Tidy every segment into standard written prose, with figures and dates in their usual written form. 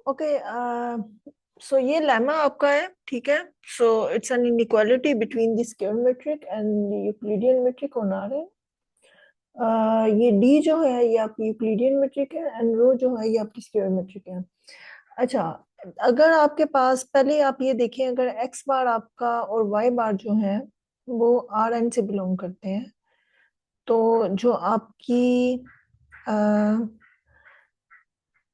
Okay, सो ये lemma आपका है, ठीक है। So it's an inequality between the square metric and Euclidean metric on R है। ये डी जो है ये आपकी यूक्लिडियन मेट्रिक है एंड रो जो है ये आपकी स्क्वायर मेट्रिक है। अच्छा, अगर आपके पास पहले आप ये देखें, अगर एक्स बार आपका और वाई बार जो है वो आर एन से बिलोंग करते हैं, तो जो आपकी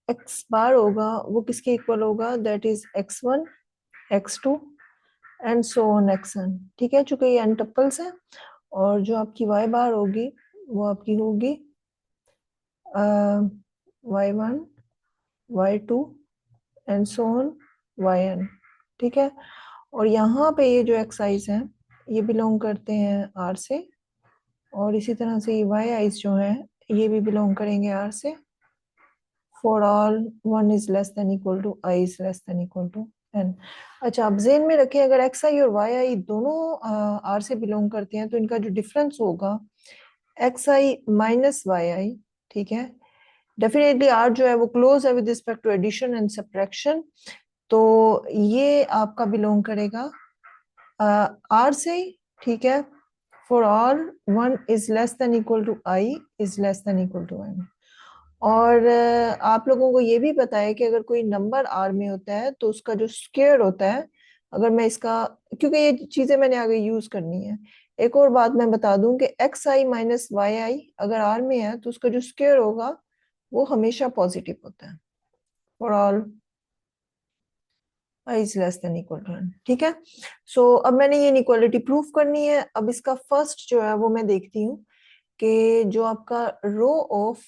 एक्स बार होगा वो किसके इक्वल होगा, that is x1 x2 and so on xn, ठीक है, चूंकि ये n टपल्स है। और जो आपकी y बार होगी वो आपकी होगी y1 y2 and so on yn, ठीक है। और यहाँ पे ये जो एक्साइज है ये बिलोंग करते हैं r से, और इसी तरह से ये y आइज जो है ये भी बिलोंग करेंगे r से, for all 1 is less than equal to i is less than equal to n। अच्छा, आप जेन में रखें, अगर एक्स आई और वाई आई दोनों आर से बिलोंग करते हैं तो इनका जो डिफरेंस होगा X I minus Y I, ठीक है। डेफिनेटली आर जो है वो क्लोज है with respect to addition and subtraction, तो ये आपका बिलोंग करेगा आर से, ठीक है, for all 1 is less than equal to I is less than equal to n। और आप लोगों को ये भी पता है कि अगर कोई नंबर आर में होता है तो उसका जो स्क्वायर होता है, अगर मैं इसका, क्योंकि ये चीजें मैंने आगे यूज करनी है। एक और बात मैं बता दूं कि एक्स आई माइनस वाई आई अगर आर में है तो उसका जो स्क्वायर होगा वो हमेशा पॉजिटिव होता है, for all I is less than equal to n, ठीक है। सो अब मैंने ये इनइक्वालिटी प्रूफ करनी है। अब इसका फर्स्ट जो है वो मैं देखती हूँ कि जो आपका row of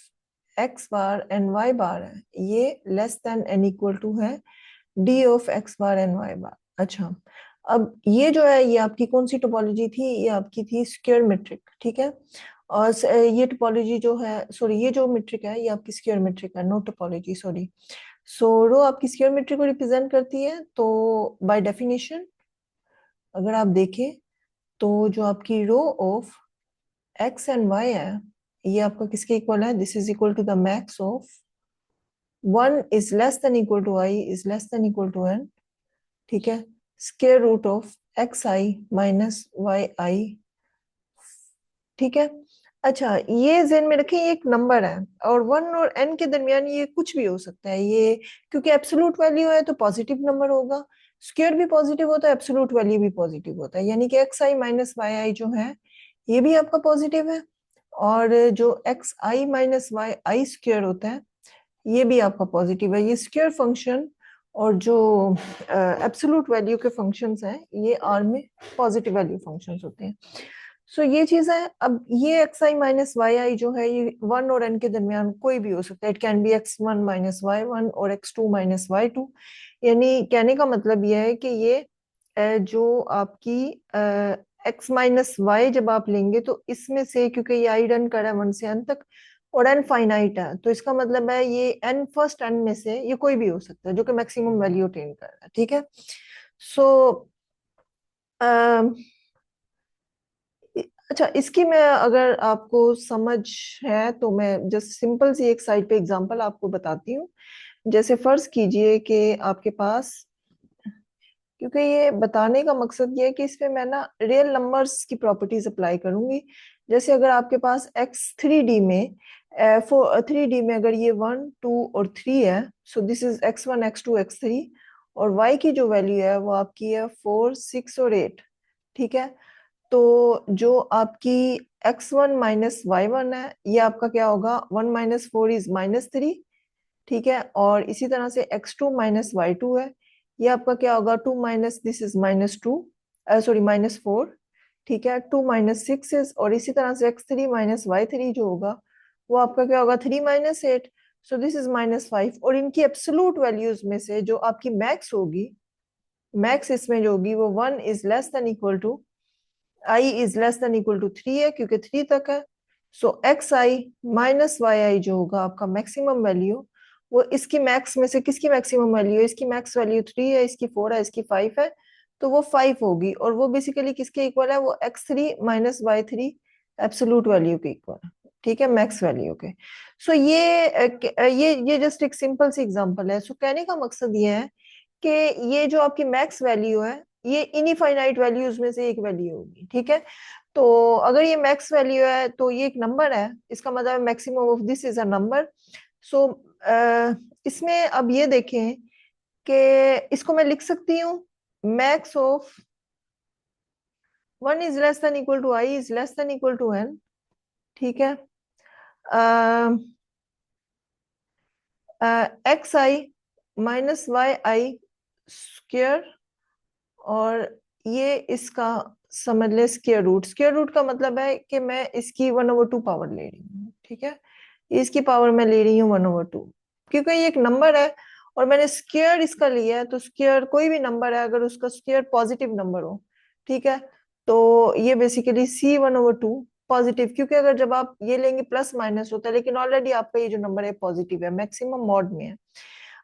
X bar and Y bar है ये less than n equal to है D of X bar and Y bar. अच्छा, अब ये जो है ये आपकी कौन सी टोपोलॉजी थी, ये आपकी थी स्क्वायर मेट्रिक, ठीक है। और ये टोपोलॉजी जो है, सॉरी, ये जो मेट्रिक है ये आपकी स्क्वायर मेट्रिक है, नो टोपोलॉजी, सॉरी। सो रो आपकी स्क्वायर मेट्रिक को रिप्रेजेंट करती है, तो बाय डेफिनेशन अगर आप देखें तो जो आपकी row of X and Y है ये आपका किसके इक्वल है, this is equal to the max of 1 is less than equal to I is less than equal to n, ठीक है, square root of X I minus Y I, ठीक है। अच्छा, ये जेन में रखें, ये एक नंबर है और 1 और n के दरमियान ये कुछ भी हो सकता है, ये क्योंकि एब्सोल्यूट वैल्यू है तो पॉजिटिव नंबर होगा, स्क्वायर भी पॉजिटिव होता है, एब्सोल्यूट वैल्यू भी पॉजिटिव होता है, यानी कि x I minus Y I जो है ये भी आपका पॉजिटिव है, और जो x I minus Y I square होता है ये भी आपका पॉजिटिव है। ये स्क्वायर फंक्शन और जो एब्सोल्यूट वैल्यू के फंक्शंस हैं ये आर में पॉजिटिव वैल्यू फंक्शंस होते हैं। सो ये चीज है। अब ये x I minus Y I जो है ये 1 और n के दरमियान कोई भी हो सकता है, it can be x1 minus y1 और x2 माइनस y2, यानी कहने का मतलब ये है कि ये जो आपकी x माइनस वाई जब आप लेंगे तो इसमें से, क्योंकि ये आई रन कर रहा है 1 से n तक और n फाइनाइट है, तो इसका मतलब है ये n फर्स्ट n में से ये कोई भी हो सकता है जो कि मैक्सिमम वैल्यू अटेन कर रहा है, ठीक है। सो अच्छा, इसकी मैं अगर आपको समझ है तो मैं जस्ट सिंपल सी एक साइड पे एग्जांपल आपको बताती हूँ। जैसे फर्ज कीजिए कि आपके पास, क्योंकि ये बताने का मकसद ये है कि इसमें मैं ना रियल नंबर्स की प्रॉपर्टीज अप्लाई करूंगी। जैसे अगर आपके पास एक्स थ्री डी में अगर ये 1 2 और 3 है, so this is x1 x2 x3, और y की जो वैल्यू है वो आपकी है 4 6 और 8, ठीक है। तो जो आपकी x1 माइनस वाई वन है ये आपका क्या होगा, 1 माइनस 4 इज माइनस 3, ठीक है। और इसी तरह से x2 माइनस वाई टू है, ये आपका क्या होगा, 2 minus this is minus 2, sorry minus 4, ठीक है, 2 माइनस 6 इज, और इसी तरह से x3 माइनस वाई थ्री जो होगा वो आपका क्या होगा, 3 minus 8, so this is minus 5। और इनकी एब्सोल्यूट वैल्यूज में से जो आपकी मैक्स होगी, मैक्स इसमें जो होगी वो 1 is less than equal to I is less than equal to 3 है, क्योंकि 3 तक है। So X I minus Y I जो होगा आपका मैक्सिमम वैल्यू, वो इसकी मैक्स में से किसकी मैक्सिमम वैल्यू है, इसकी मैक्स वैल्यू 3 है, इसकी 4 है, इसकी 5 है, तो वो 5 होगी, और वो बेसिकली किसके इक्वल है, वो x3 minus Y three absolute value के इक्वल है, ठीक है, मैक्स वैल्यू के। सो ये जस्ट एक सिंपल सी एग्जांपल है। सो कहने का मकसद ये है कि ये जो आपकी मैक्स वैल्यू है ये इनफाइनाइट वैल्यूज में से एक वैल्यू होगी, ठीक है। तो अगर ये मैक्स वैल्यू है तो ये एक नंबर है, इसका मतलब maximum of this is a number. So इसमें अब ये देखें कि इसको मैं लिख सकती हूँ max of 1 is less than equal to I is less than equal to N, ठीक है। X I minus Y I square, और ये इसका समझ ले स्क्वायर रूट। स्क्वायर रूट का मतलब है कि मैं इसकी 1/2 पावर ले रही हूँ, ठीक है। इसकी पावर मैं ले रही हूँ 1/2, क्योंकि ये एक नंबर है और मैंने स्क्वायर इसका लिया है। तो स्क्वायर कोई भी नंबर है अगर उसका स्क्वायर पॉजिटिव नंबर हो, ठीक है, तो ये बेसिकली C1/2 पॉजिटिव, क्योंकि अगर जब आप ये लेंगे प्लस माइनस होता है, लेकिन ऑलरेडी आपका ये जो नंबर है पॉजिटिव है, मैक्सिमम मॉड में है।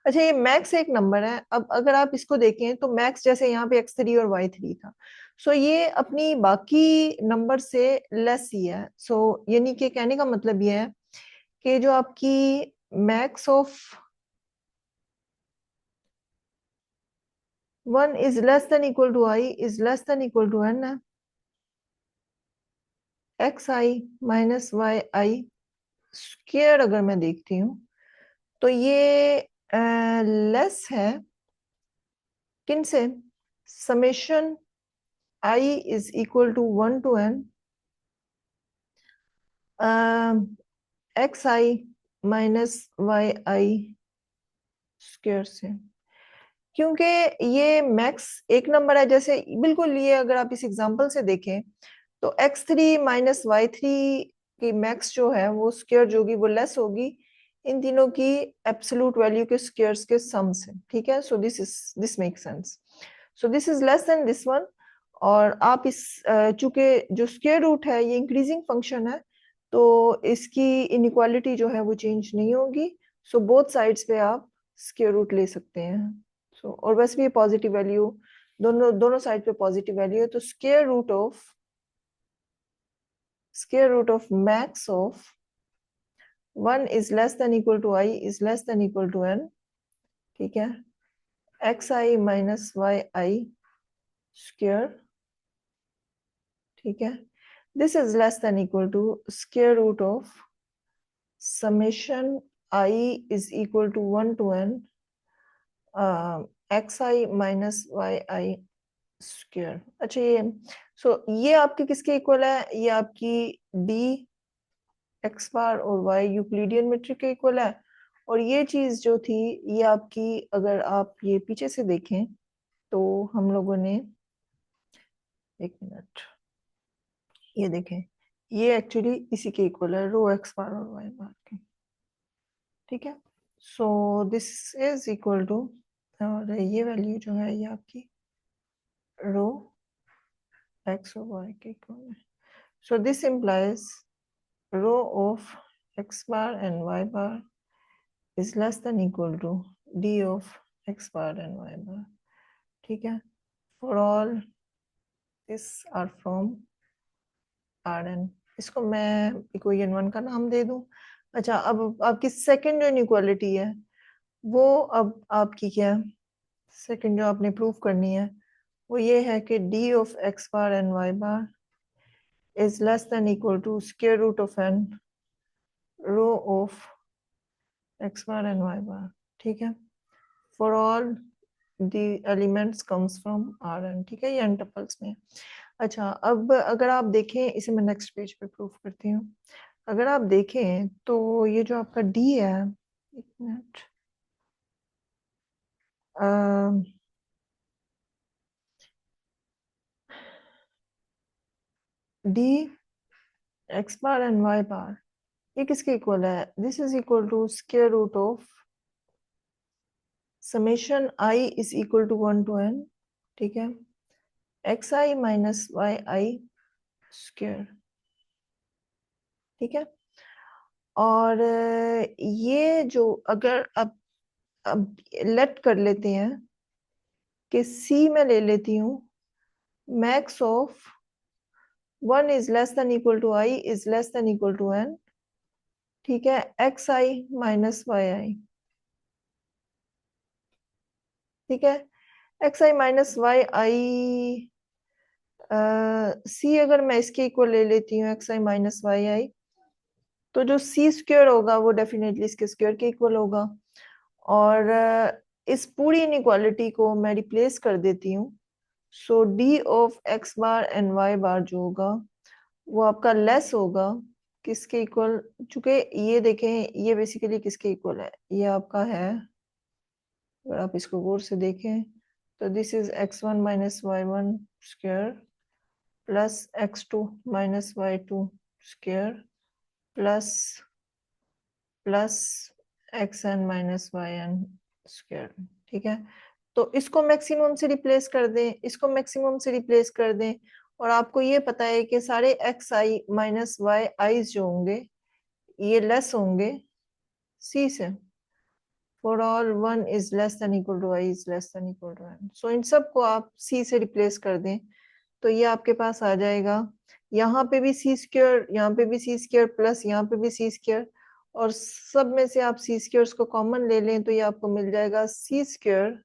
अच्छा, ये मैक्स एक नंबर है। अब अगर आप इसको देखें तो मैक्स जैसे यहाँ पे x3 और y3 था, सो ये अपनी बाकी नंबर से लेस ही है। सो यानी कि कहने का मतलब ये है कि जो आपकी max of 1 is less than equal to I is less than equal to N है। X I minus Y I square अगर मैं देखती हूँ तो ये लेस है किन से, summation I is equal to 1 to N X I minus Y I square से। क्योंकि ये मैक्स एक नंबर है, जैसे बिल्कुल ये अगर आप इस एग्जांपल से देखें तो x3 माइनस y3 की मैक्स जो है वो स्क्वायर जो होगी वो लेस होगी इन तीनों की एब्सोल्यूट वैल्यू के स्क्वायर्स के सम से, ठीक है। So this make sense. So this is less then this one. और आप इस चूंकि जो स्क्वायर रूट है ये इंक्रीजिंग फंक्शन है तो इसकी इनइक्वालिटी जो है वो चेंज नहीं होगी। सो बोथ साइड्स पे आप स्क्वायर रूट ले सकते हैं। सो और वैसे भी पॉजिटिव वैल्यू दोनों दोनों साइड पे पॉजिटिव वैल्यू है, तो square root of max of 1 is less than equal to I is less than equal to n, ठीक है, xi minus yi square, ठीक है। this is less than equal to square root of summation I is equal to 1 to n xi minus yi square। अच्छा, ये आपकी किसके equal है, ये आपकी d एक्स बार और वाई यूक्लिडियन मेट्रिक के इक्वल है। और ये चीज जो थी ये आपकी, अगर आप ये पीछे से देखें तो हम लोगों ने, एक मिनट, ये देखें, ये एक्चुअली इसी के इक्वल है, रो एक्स बार और वाई बार के, ठीक है। So this is equal to, और ये वैल्यू जो है ये आपकी रो एक्स और वाई के इक्वल है। So this implies rho of X bar and Y bar is less than equal to d of x bar and y bar, ठीक है। for all this are from Rn, इसको मैं equation 1 का नाम दे दूं। अच्छा, अब आपकी सेकंड जो इनइक्वालिटी है वो अब आपकी क्या है, सेकंड जो आपने प्रूव करनी है वो ये है कि d of x bar and y bar is less than equal to square root of n row of x bar and y bar, ठीक है, for all the elements comes from Rn, ठीक है, ये n टपल्स में। अच्छा, अब अगर आप देखें इसे मैं नेक्स्ट पेज पे प्रूफ करती हूँ। अगर आप देखें तो ये जो आपका d है, एक minute, d x bar and y bar ये किसके इक्वल है, this is equal to square root of summation i is equal to 1 to n, ठीक है, xi minus Y I square, ठीक है। और ये जो अगर अब लेट कर लेते हैं कि सी में ले लेती हूँ max of 1 is less than equal to I is less than equal to n, ठीक है, X I minus Y I. ठीक है, एक्स आई माइनस वाई आई, सी अगर मैं इसके इक्वल ले लेती हूँ एक्स आई माइनस वाई आई, तो जो सी स्क्वायर होगा वो डेफिनेटली इसके स्क्वायर के इक्वल होगा। और इस पूरी इनइक्वालिटी को मैं रिप्लेस कर देती हूँ। So D of X bar and Y bar जो होगा वो आपका लेस होगा किसके इक्वल, चूंकि ये देखें ये बेसिकली किसके इक्वल है, ये आपका है, अगर आप इसको गौर से देखें तो this is X one minus Y one square plus X two minus Y two square plus plus X N minus Y N square. ठीक है, तो इसको मैक्सिमम से रिप्लेस कर दें, इसको मैक्सिमम से रिप्लेस कर दें, और आपको ये पता है कि सारे X I minus Y I's जो होंगे ये लेस होंगे सी से। For all one is less than equal to I is less than equal to n. So इन सब को आप सी से रिप्लेस कर दें तो ये आपके पास आ जाएगा, यहाँ पे भी सी स्क्वायर, यहाँ पे भी सी स्क्वायर प्लस यहाँ पे भी सी स्क्वायर, और सब में से आप सी स्क्वायर्स को कॉमन ले लें तो ये आपको मिल जाएगा C square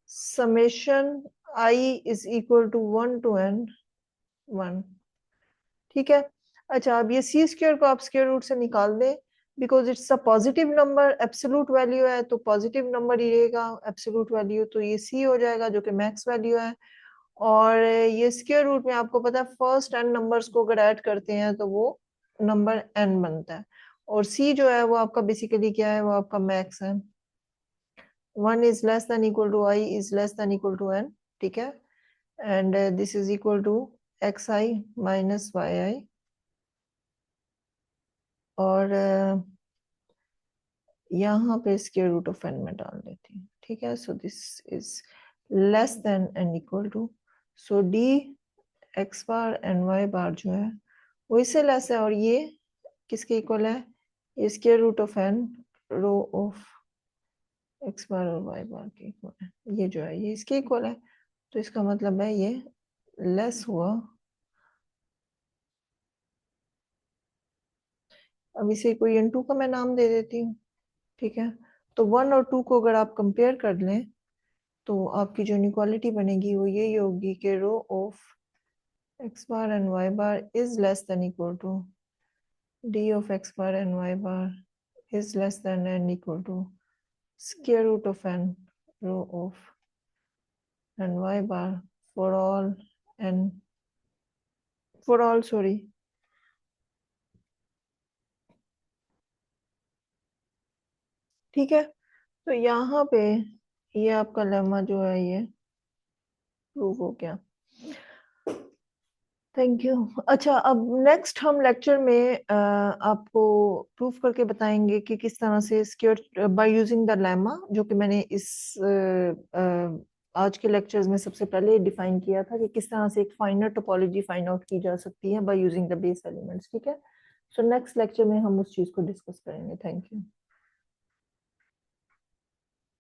summation I is equal to 1 to n 1। ठीक है, अच्छा अब ये सी स्क्वायर को आप स्क्वायर रूट से निकाल दें, because it's a positive number, absolute value है तो पॉजिटिव नंबर ही रहेगा एब्सोल्यूट वैल्यू, तो ये सी हो जाएगा जो कि मैक्स वैल्यू है। और ये स्क्वायर रूट में आपको पता है फर्स्ट एन नंबर्स को अगर ऐड करते हैं तो वो नंबर एन बनता है, और सी जो है वो आपका बेसिकली क्या है, वो आपका मैक्स है। 1 is less than equal to I is less than equal to n। ठीक है, and this is equal to X I minus Y I, और यहाँ पे स्क्वायर रूट ऑफ एन में डाल देती हूँ। ठीक है, so this is less than and equal to, so D X bar and Y bar जो है वो इससे लेस है, और ये किसके इक्वल है, ये square root of N row of X bar और वाई बार के इक्वल है, ये जो है ये इसके इक्वल है, तो इसका मतलब है ये लेस हुआ। अब इसे कोई n2 का मैं नाम दे देती हूँ। ठीक है, तो 1 और 2 को अगर आप कंपेयर कर लें तो आपकी जो इनइक्वालिटी बनेगी वो यही होगी कि rho of X bar and Y bar is less than equal to D of X bar and Y bar is less than and equal to square root of N row of and Y bar for all and for all sorry. ठीक है, तो यहाँ पे ये आपका lemma जो है ये प्रूव हो गया। Thank you. अच्छा, अब नेक्स्ट हम लेक्चर में आपको प्रूफ करके बताएंगे कि किस तरह से square by using the lemma, जो कि मैंने इस आज के लेक्चर्स में सबसे पहले डिफाइन किया था कि किस तरह से एक फाइनर टोपोलॉजी फाइंड आउट की जा सकती है by using the base elements. ठीक है, सो नेक्स्ट लेक्चर में हम उस चीज को डिस्कस करेंगे। Thank you.